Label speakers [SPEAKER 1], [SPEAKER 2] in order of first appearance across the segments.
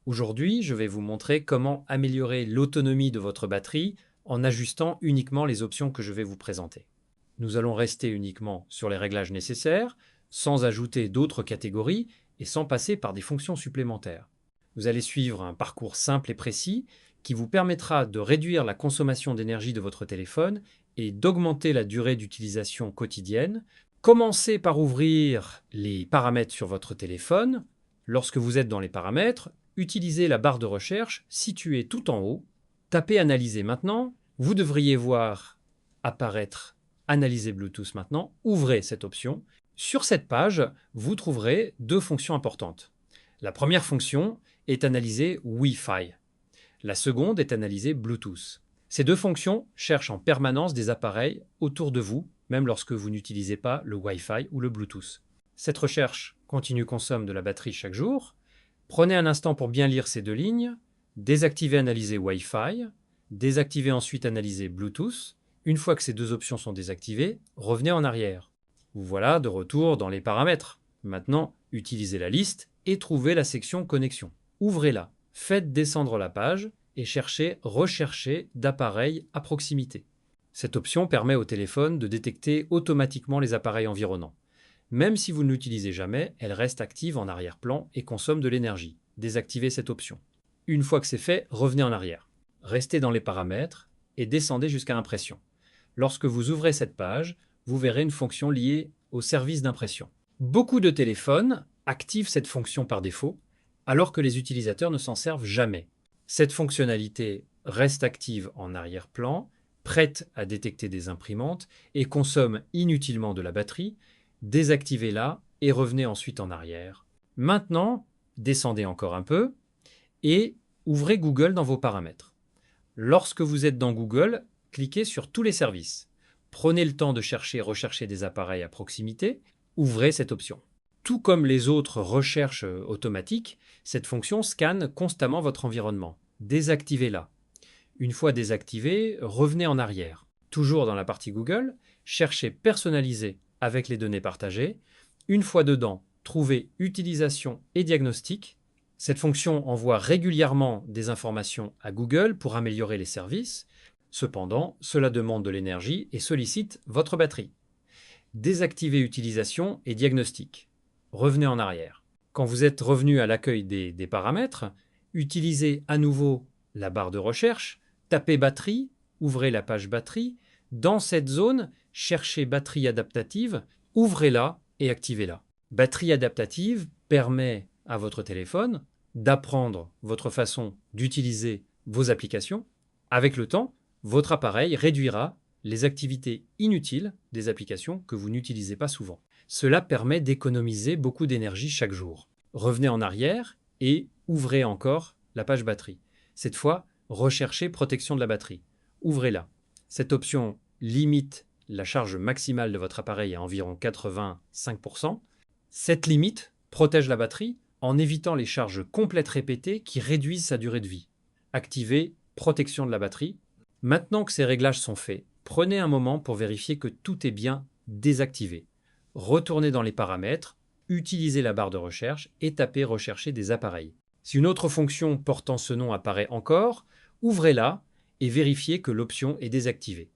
[SPEAKER 1] Aujourd'hui, je vais vous montrer comment améliorer l'autonomie de votre batterie en ajustant uniquement les options que je vais vous présenter. Nous allons rester uniquement sur les réglages nécessaires, sans ajouter d'autres catégories et sans passer par des fonctions supplémentaires. Vous allez suivre un parcours simple et précis qui vous permettra de réduire la consommation d'énergie de votre téléphone et d'augmenter la durée d'utilisation quotidienne. Commencez par ouvrir les paramètres sur votre téléphone. Lorsque vous êtes dans les paramètres, utilisez la barre de recherche située tout en haut. Tapez Analyser maintenant. Vous devriez voir apparaître Analyser Bluetooth maintenant. Ouvrez cette option. Sur cette page, vous trouverez deux fonctions importantes. La première fonction est analyser Wi-Fi. La seconde est analyser Bluetooth. Ces deux fonctions cherchent en permanence des appareils autour de vous, même lorsque vous n'utilisez pas le Wi-Fi ou le Bluetooth. Cette recherche continue consomme de la batterie chaque jour. Prenez un instant pour bien lire ces deux lignes. Désactivez Analyser Wi-Fi. Désactivez ensuite Analyser Bluetooth. Une fois que ces deux options sont désactivées, revenez en arrière. Vous voilà de retour dans les paramètres. Maintenant, utilisez la liste et trouvez la section Connexion. Ouvrez-la. Faites descendre la page et cherchez Rechercher d'appareils à proximité. Cette option permet au téléphone de détecter automatiquement les appareils environnants. Même si vous ne l'utilisez jamais, elle reste active en arrière-plan et consomme de l'énergie. Désactivez cette option. Une fois que c'est fait, revenez en arrière. Restez dans les paramètres et descendez jusqu'à Impression. Lorsque vous ouvrez cette page, vous verrez une fonction liée au service d'impression. Beaucoup de téléphones activent cette fonction par défaut, alors que les utilisateurs ne s'en servent jamais. Cette fonctionnalité reste active en arrière-plan, prête à détecter des imprimantes et consomme inutilement de la batterie. Désactivez-la et revenez ensuite en arrière. Maintenant, descendez encore un peu et ouvrez Google dans vos paramètres. Lorsque vous êtes dans Google, cliquez sur Tous les services. Prenez le temps de Rechercher des appareils à proximité. Ouvrez cette option. Tout comme les autres recherches automatiques, cette fonction scanne constamment votre environnement. Désactivez-la. Une fois désactivée, revenez en arrière. Toujours dans la partie Google, cherchez Personnaliser avec les données partagées. Une fois dedans, trouvez Utilisation et diagnostic. Cette fonction envoie régulièrement des informations à Google pour améliorer les services. Cependant, cela demande de l'énergie et sollicite votre batterie. Désactivez Utilisation et diagnostic. Revenez en arrière. Quand vous êtes revenu à l'accueil des paramètres, utilisez à nouveau la barre de recherche, tapez Batterie, ouvrez la page Batterie. Dans cette zone, cherchez Batterie adaptative, ouvrez-la et activez-la. Batterie adaptative permet à votre téléphone d'apprendre votre façon d'utiliser vos applications. Avec le temps, votre appareil réduira les activités inutiles des applications que vous n'utilisez pas souvent. Cela permet d'économiser beaucoup d'énergie chaque jour. Revenez en arrière et ouvrez encore la page batterie. Cette fois, recherchez protection de la batterie. Ouvrez-la. Cette option limite la charge maximale de votre appareil à environ 85%. Cette limite protège la batterie en évitant les charges complètes répétées qui réduisent sa durée de vie. Activez protection de la batterie. Maintenant que ces réglages sont faits, prenez un moment pour vérifier que tout est bien désactivé. Retournez dans les paramètres, utilisez la barre de recherche et tapez Rechercher des appareils. Si une autre fonction portant ce nom apparaît encore, ouvrez-la et vérifiez que l'option est désactivée.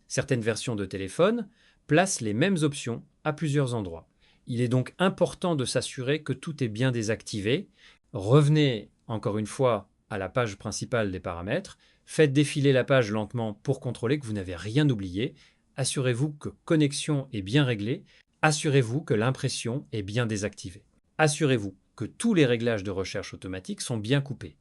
[SPEAKER 1] Certaines versions de téléphone placent les mêmes options à plusieurs endroits. Il est donc important de s'assurer que tout est bien désactivé. Revenez encore une fois à la page principale des paramètres, faites défiler la page lentement pour contrôler que vous n'avez rien oublié. Assurez-vous que connexion est bien réglée. Assurez-vous que l'impression est bien désactivée. Assurez-vous que tous les réglages de recherche automatique sont bien coupés.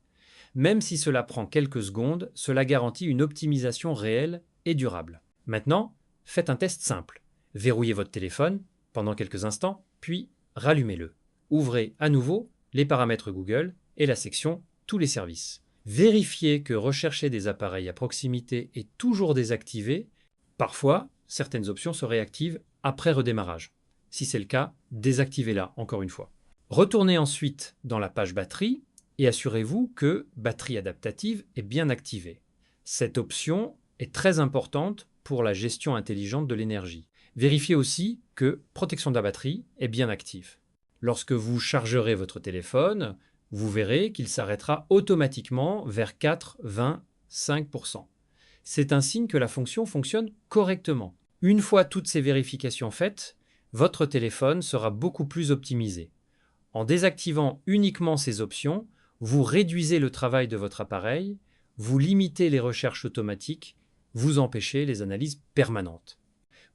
[SPEAKER 1] Même si cela prend quelques secondes, cela garantit une optimisation réelle et durable. Maintenant, faites un test simple. Verrouillez votre téléphone pendant quelques instants, puis rallumez-le. Ouvrez à nouveau les paramètres Google et la section Tous les services. Vérifiez que Rechercher des appareils à proximité est toujours désactivé. Parfois, certaines options se réactivent après redémarrage. Si c'est le cas, désactivez-la encore une fois. Retournez ensuite dans la page batterie et assurez-vous que Batterie adaptative est bien activée. Cette option est très importante pour la gestion intelligente de l'énergie. Vérifiez aussi que Protection de la batterie est bien active. Lorsque vous chargerez votre téléphone, Vous verrez qu'il s'arrêtera automatiquement vers 4, 20, 5%. C'est un signe que la fonction fonctionne correctement. Une fois toutes ces vérifications faites, votre téléphone sera beaucoup plus optimisé. En désactivant uniquement ces options, vous réduisez le travail de votre appareil, vous limitez les recherches automatiques, vous empêchez les analyses permanentes.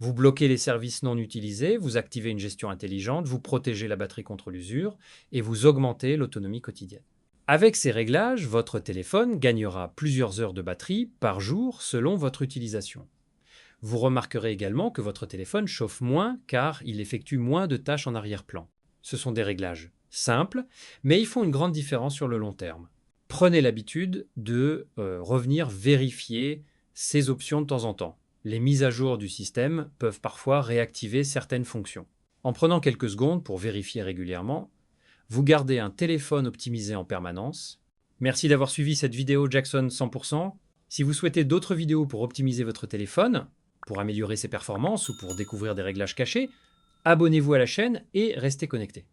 [SPEAKER 1] Vous bloquez les services non utilisés, vous activez une gestion intelligente, vous protégez la batterie contre l'usure et vous augmentez l'autonomie quotidienne. Avec ces réglages, votre téléphone gagnera plusieurs heures de batterie par jour selon votre utilisation. Vous remarquerez également que votre téléphone chauffe moins car il effectue moins de tâches en arrière-plan. Ce sont des réglages simples, mais ils font une grande différence sur le long terme. Prenez l'habitude de revenir vérifier ces options de temps en temps. Les mises à jour du système peuvent parfois réactiver certaines fonctions. En prenant quelques secondes pour vérifier régulièrement, vous gardez un téléphone optimisé en permanence. Merci d'avoir suivi cette vidéo Jackson 100%. Si vous souhaitez d'autres vidéos pour optimiser votre téléphone, pour améliorer ses performances ou pour découvrir des réglages cachés, abonnez-vous à la chaîne et restez connectés.